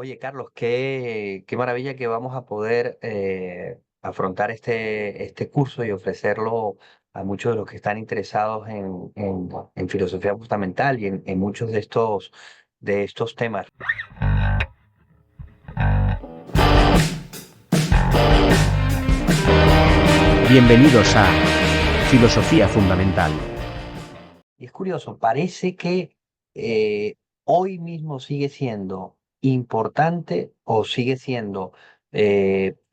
Oye, Carlos, qué maravilla que vamos a poder afrontar este curso y ofrecerlo a muchos de los que están interesados en filosofía fundamental y en muchos de estos temas. Bienvenidos a Filosofía Fundamental. Y es curioso, parece que eh, hoy mismo sigue siendo importante o sigue siendo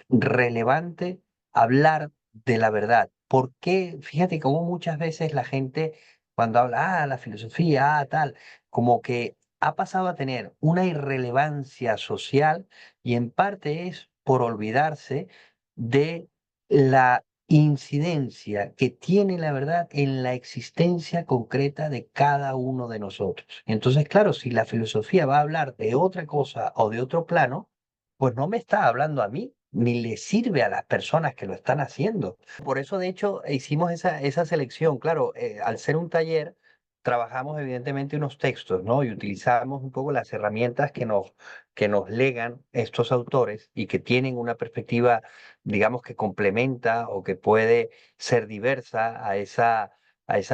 relevante hablar de la verdad. ¿Por qué? Fíjate cómo muchas veces la gente cuando habla, la filosofía, tal, como que ha pasado a tener una irrelevancia social y en parte es por olvidarse de la incidencia que tiene la verdad en la existencia concreta de cada uno de nosotros. Entonces, claro, si la filosofía va a hablar de otra cosa o de otro plano, pues no me está hablando a mí, ni le sirve a las personas que lo están haciendo. Por eso, de hecho, hicimos esa selección. Claro, al ser un taller, trabajamos evidentemente unos textos, ¿no? Y utilizamos un poco las herramientas que nos legan estos autores y que tienen una perspectiva, digamos, que complementa o que puede ser diversa a esa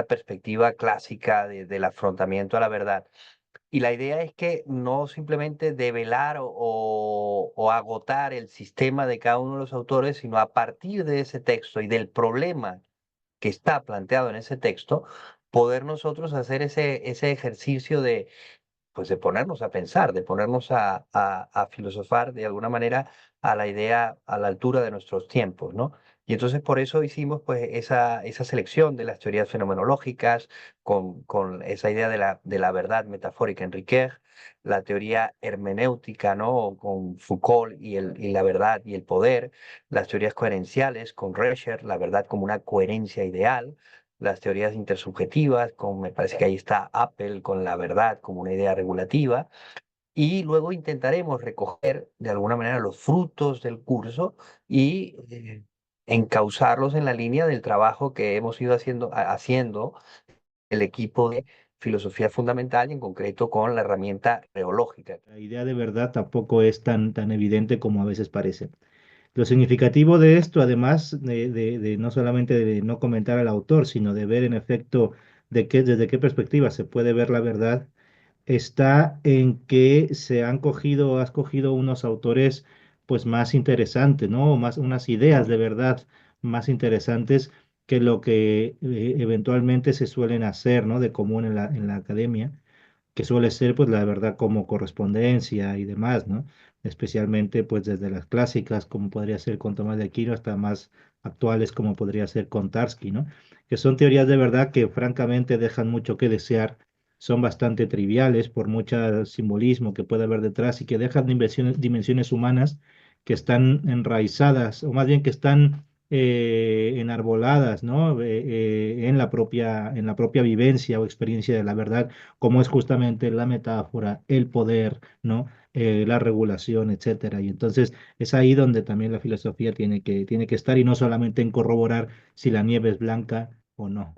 perspectiva clásica del afrontamiento a la verdad. Y la idea es que no simplemente develar o agotar el sistema de cada uno de los autores, sino a partir de ese texto y del problema que está planteado en ese texto, poder nosotros hacer ese ejercicio de ponernos a pensar, de ponernos a filosofar de alguna manera a la idea, a la altura de nuestros tiempos, ¿no? Y entonces por eso hicimos pues esa selección de las teorías fenomenológicas con esa idea de la verdad metafórica en Ricoeur, la teoría hermenéutica, ¿no? Con Foucault y la verdad y el poder, las teorías coherenciales con Rescher, la verdad como una coherencia ideal, las teorías intersubjetivas, me parece que ahí está Apple con la verdad como una idea regulativa, y luego intentaremos recoger de alguna manera los frutos del curso y encauzarlos en la línea del trabajo que hemos ido haciendo el equipo de filosofía fundamental y en concreto con la herramienta reológica. La idea de verdad tampoco es tan evidente como a veces parece. Lo significativo de esto, además de no solamente de no comentar al autor, sino de ver en efecto desde qué perspectiva se puede ver la verdad, está en que has cogido unos autores pues más interesantes, ¿no? Más unas ideas de verdad más interesantes que lo que eventualmente se suelen hacer, ¿no? De común en la academia, que suele ser pues la verdad como correspondencia y demás, ¿no? Especialmente pues desde las clásicas como podría ser con Tomás de Aquino hasta más actuales como podría ser con Tarski, ¿no? Que son teorías de verdad que francamente dejan mucho que desear, son bastante triviales por mucho simbolismo que puede haber detrás y que dejan dimensiones humanas que están enraizadas o más bien que están enarboladas, ¿no? En la propia vivencia o experiencia de la verdad como es justamente la metáfora, el poder, ¿no? La regulación, etcétera. Y entonces es ahí donde también la filosofía tiene que estar y no solamente en corroborar si la nieve es blanca o no.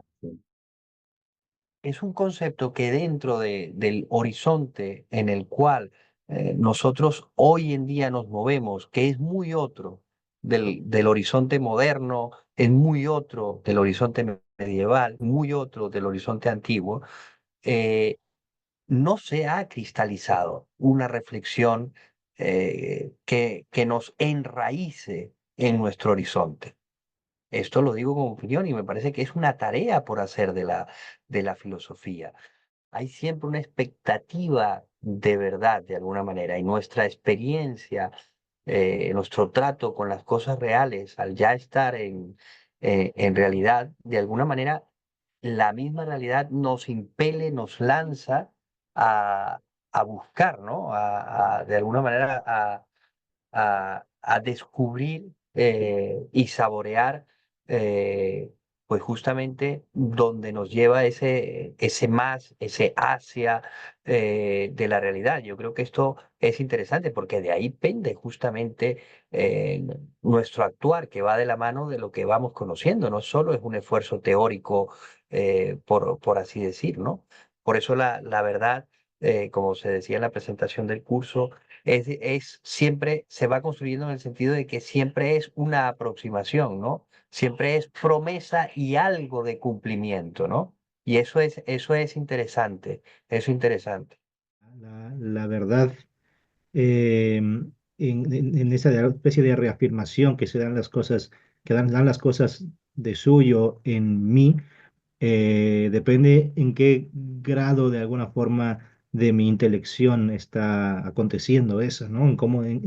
Es un concepto que dentro del horizonte en el cual nosotros hoy en día nos movemos, que es muy otro del horizonte moderno, es muy otro del horizonte medieval, muy otro del horizonte antiguo, eh, no se ha cristalizado una reflexión que nos enraíce en nuestro horizonte. Esto lo digo como opinión y me parece que es una tarea por hacer de la filosofía. Hay siempre una expectativa de verdad, de alguna manera, y nuestra experiencia, nuestro trato con las cosas reales, al ya estar en realidad, de alguna manera, la misma realidad nos impele, nos lanza a, a buscar, ¿no? De alguna manera, a descubrir y saborear, eh, pues justamente donde nos lleva ese más, ese hacia de la realidad. Yo creo que esto es interesante porque de ahí pende justamente eh, nuestro actuar, que va de la mano de lo que vamos conociendo. No solo es un esfuerzo teórico, por así decir, ¿no? Por eso la verdad, como se decía en la presentación del curso, Siempre se va construyendo en el sentido de que siempre es una aproximación, ¿no? Siempre es promesa y algo de cumplimiento, ¿no? Y eso es interesante, eso es interesante. La verdad, en esa especie de reafirmación que se dan las cosas, que dan las cosas de suyo en mí, depende en qué grado de alguna forma de mi intelección está aconteciendo eso, ¿no? En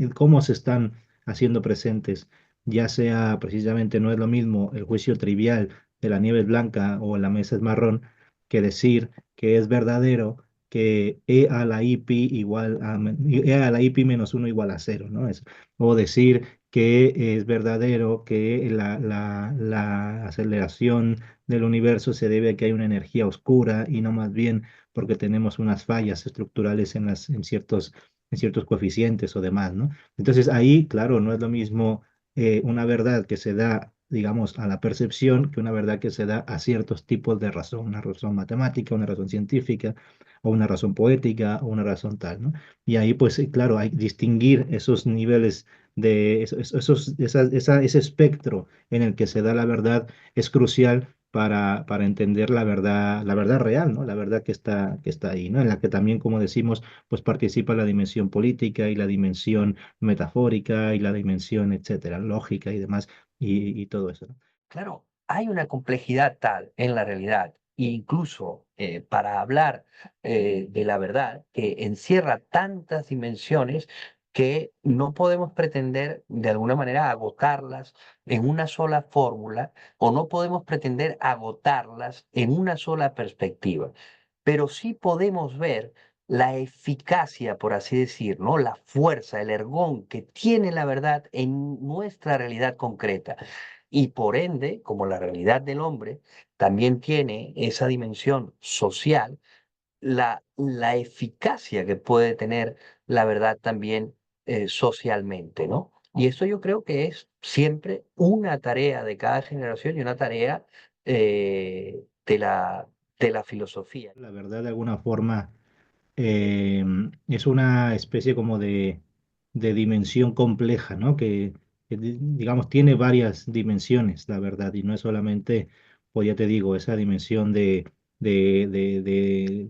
cómo se están haciendo presentes, ya sea precisamente no es lo mismo el juicio trivial de la nieve es blanca o la mesa es marrón que decir que es verdadero que E a la I pi igual a, E a la I pi menos uno igual a cero, ¿no? O decir que es verdadero que la aceleración del universo se debe a que hay una energía oscura y no más bien porque tenemos unas fallas estructurales en ciertos coeficientes o demás, ¿no? Entonces ahí, claro, no es lo mismo una verdad que se da, digamos, a la percepción que una verdad que se da a ciertos tipos de razón, una razón matemática, una razón científica, o una razón poética, o una razón tal, ¿no? Y ahí, pues, claro, hay distinguir esos niveles de ese espectro en el que se da la verdad es crucial para entender la verdad real, ¿no? La verdad que está ahí, ¿no? En la que también, como decimos, pues participa la dimensión política y la dimensión metafórica y la dimensión, etcétera, lógica y demás, y todo eso, ¿no? Claro, hay una complejidad tal en la realidad, e incluso para hablar de la verdad, que encierra tantas dimensiones que no podemos pretender de alguna manera agotarlas en una sola fórmula o no podemos pretender agotarlas en una sola perspectiva, pero sí podemos ver la eficacia, por así decir, ¿no? La fuerza, el ergón que tiene la verdad en nuestra realidad concreta. Y por ende, como la realidad del hombre también tiene esa dimensión social, la eficacia que puede tener la verdad también socialmente, ¿no? Y esto yo creo que es siempre una tarea de cada generación y una tarea de la filosofía. La verdad, de alguna forma, eh, es una especie como de dimensión compleja, ¿no? Digamos, tiene varias dimensiones, la verdad, y no es solamente, pues ya te digo, esa dimensión de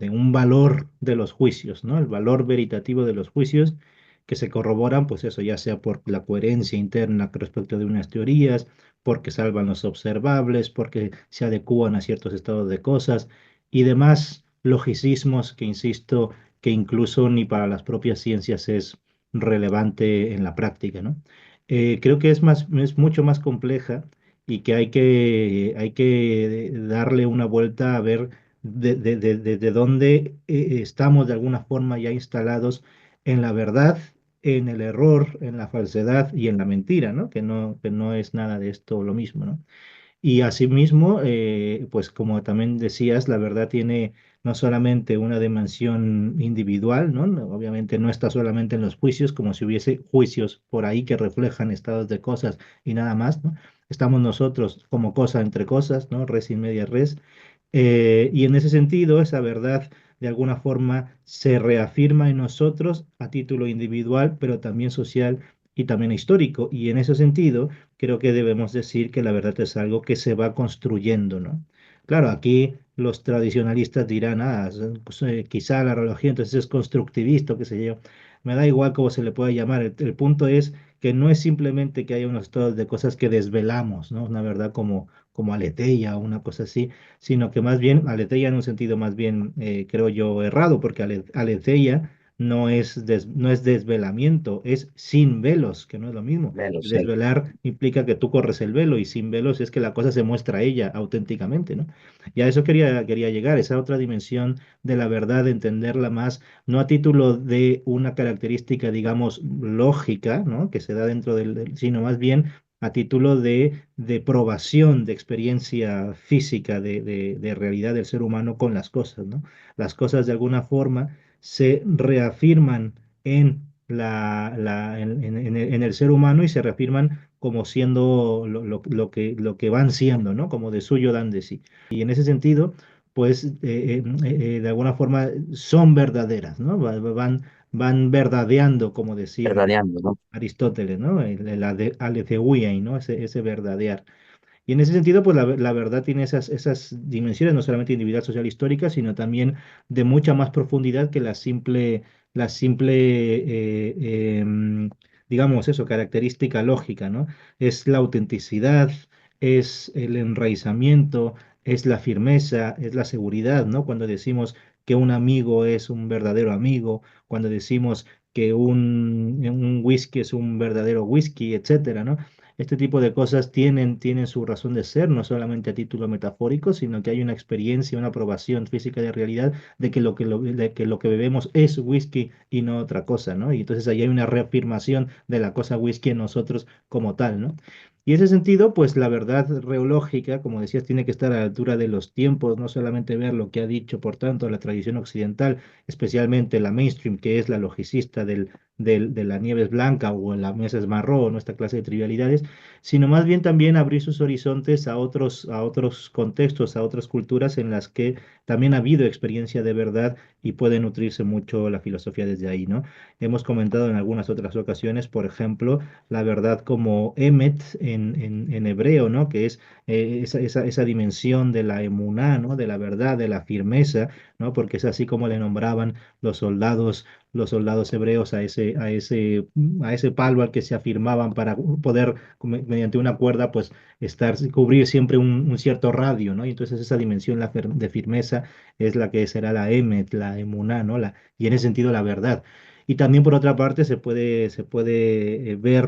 un valor de los juicios, ¿no? El valor veritativo de los juicios que se corroboran, pues eso, ya sea por la coherencia interna respecto de unas teorías, porque salvan los observables, porque se adecúan a ciertos estados de cosas y demás logicismos que, insisto, que incluso ni para las propias ciencias es relevante en la práctica, ¿no? Creo que es mucho más compleja y que hay que darle una vuelta a ver de dónde estamos de alguna forma ya instalados en la verdad, en el error, en la falsedad y en la mentira, ¿no? Que no es nada de esto lo mismo, ¿no? Y asimismo, pues como también decías, la verdad tiene no solamente una dimensión individual, ¿no? Obviamente no está solamente en los juicios, como si hubiese juicios por ahí que reflejan estados de cosas y nada más, ¿no? Estamos nosotros como cosa entre cosas, ¿no? Res in media res. Y en ese sentido, esa verdad de alguna forma se reafirma en nosotros a título individual, pero también social y también histórico. Y en ese sentido, creo que debemos decir que la verdad es algo que se va construyendo, ¿no? Claro, aquí los tradicionalistas dirán, pues, quizá la realidad entonces es constructivista, qué sé yo. Me da igual cómo se le pueda llamar. El punto es que no es simplemente que haya unos estados de cosas que desvelamos, ¿no? Una verdad como aletheia o una cosa así, sino que más bien, aletheia en un sentido más bien, creo yo, errado, porque aletheia no es desvelamiento, es sin velos, que no es lo mismo. Menos, sí. Desvelar implica que tú corres el velo y sin velos es que la cosa se muestra a ella auténticamente, ¿no? Y a eso quería llegar, esa otra dimensión de la verdad, de entenderla más, no a título de una característica, digamos, lógica, ¿no? Que se da dentro sino más bien a título de probación, de experiencia física, de realidad del ser humano con las cosas, ¿no? Las cosas de alguna forma se reafirman en en el ser humano y se reafirman como siendo lo que van siendo, ¿no? Como de suyo dan de sí. Y en ese sentido, pues de alguna forma son verdaderas, ¿no? van verdadeando, como decía Verdadeando, ¿no? Aristóteles, ¿no? Aletheuiai, ¿no? Ese verdadear. Y en ese sentido, pues la verdad tiene esas dimensiones, no solamente individual, social, histórica, sino también de mucha más profundidad que la simple, digamos eso, característica lógica, ¿no? Es la autenticidad, es el enraizamiento, es la firmeza, es la seguridad, ¿no? Cuando decimos que un amigo es un verdadero amigo, cuando decimos que un whisky es un verdadero whisky, etcétera, ¿no? Este tipo de cosas tienen su razón de ser, no solamente a título metafórico, sino que hay una experiencia, una aprobación física de realidad de que lo que bebemos es whisky y no otra cosa, ¿no? Y entonces ahí hay una reafirmación de la cosa whisky en nosotros como tal, ¿no? Y en ese sentido, pues la verdad reológica, como decías, tiene que estar a la altura de los tiempos, no solamente ver lo que ha dicho, por tanto, la tradición occidental, especialmente la mainstream, que es la logicista de la nieve es blanca o la mesa es marrón, ¿no? Esta clase de trivialidades, sino más bien también abrir sus horizontes a otros contextos, a otras culturas en las que también ha habido experiencia de verdad y puede nutrirse mucho la filosofía desde ahí, ¿no? Hemos comentado en algunas otras ocasiones, por ejemplo, la verdad como emet en hebreo, ¿no? Que es esa dimensión de la emuná, ¿no? De la verdad, de la firmeza, ¿no? Porque es así como le nombraban los soldados los soldados hebreos a ese palo al que se afirmaban para poder, mediante una cuerda, pues cubrir siempre un cierto radio, ¿no? Y entonces esa dimensión de firmeza es la que será la emet, la emuná, ¿no? Y en ese sentido la verdad. Y también por otra parte se puede ver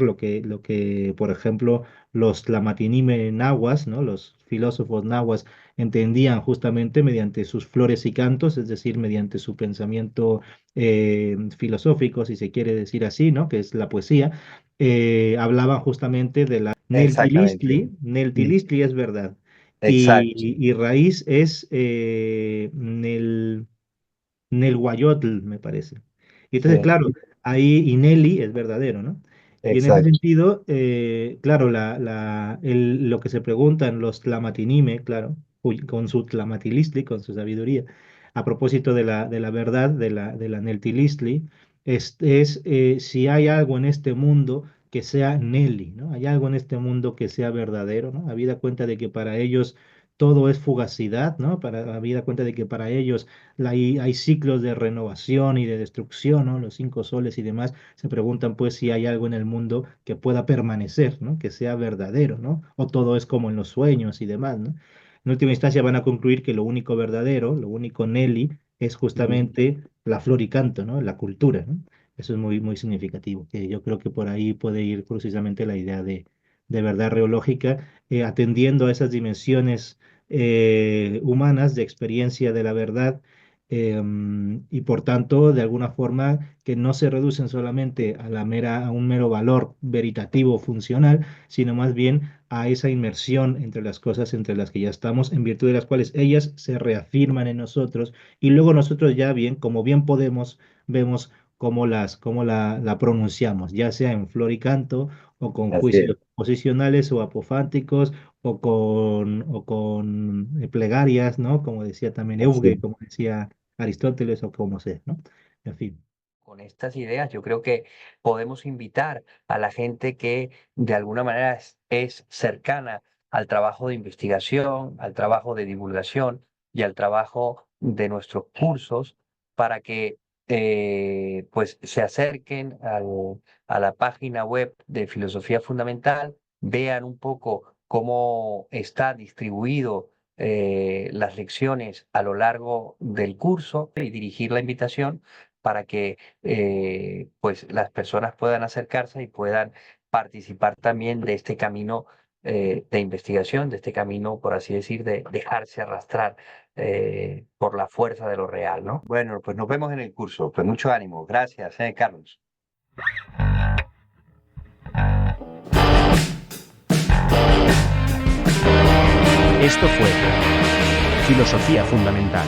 por ejemplo, los tlamatinime nahuas, ¿no? Los filósofos nahuas entendían justamente mediante sus flores y cantos, es decir, mediante su pensamiento filosófico, si se quiere decir así, ¿no? Que es la poesía, hablaban justamente de la Exactamente. Neltilistli. Mm. Neltilistli es verdad. Exacto. Y raíz es Nelhuayotl, me parece. Y entonces, Sí, claro, ahí Ineli es verdadero, ¿no? Y en ese exacto. sentido, claro, lo que se preguntan los tlamatinime, claro, con su tlamatilistli, con su sabiduría, a propósito de la verdad, de la neltilistli, es si hay algo en este mundo que sea Nelly, ¿no? Hay algo en este mundo que sea verdadero, ¿no? Habida cuenta de que para ellos todo es fugacidad, ¿no? Habida cuenta de que para ellos hay ciclos de renovación y de destrucción, ¿no? Los cinco soles y demás, se preguntan pues si hay algo en el mundo que pueda permanecer, ¿no? Que sea verdadero, ¿no? O todo es como en los sueños y demás, ¿no? En última instancia van a concluir que lo único verdadero, lo único Nelly, es Ujú. justamente la flor y canto, ¿no? La cultura, ¿no? Eso es muy, muy significativo, que yo creo que por ahí puede ir precisamente la idea de verdad reológica, atendiendo a esas dimensiones humanas de experiencia de la verdad, y por tanto, de alguna forma, que no se reducen solamente a un mero valor veritativo funcional, sino más bien a esa inmersión entre las cosas entre las que ya estamos, en virtud de las cuales ellas se reafirman en nosotros y luego nosotros ya bien, como bien podemos, vemos cómo la pronunciamos, ya sea en flor y canto o con Así es. juicios posicionales o apofánticos o con plegarias, ¿no? Como decía también Así es. Euge, como decía Aristóteles o como sea, ¿no? En fin. Con estas ideas, yo creo que podemos invitar a la gente que de alguna manera es cercana al trabajo de investigación, al trabajo de divulgación y al trabajo de nuestros cursos para que pues se acerquen a la página web de Filosofía Fundamental, vean un poco cómo está distribuido las lecciones a lo largo del curso y dirigir la invitación para que pues las personas puedan acercarse y puedan participar también de este camino de investigación, de este camino, por así decir, de dejarse arrastrar por la fuerza de lo real, ¿no? Bueno, pues nos vemos en el curso. Pues mucho ánimo. Gracias, Carlos. Esto fue Filosofía Fundamental.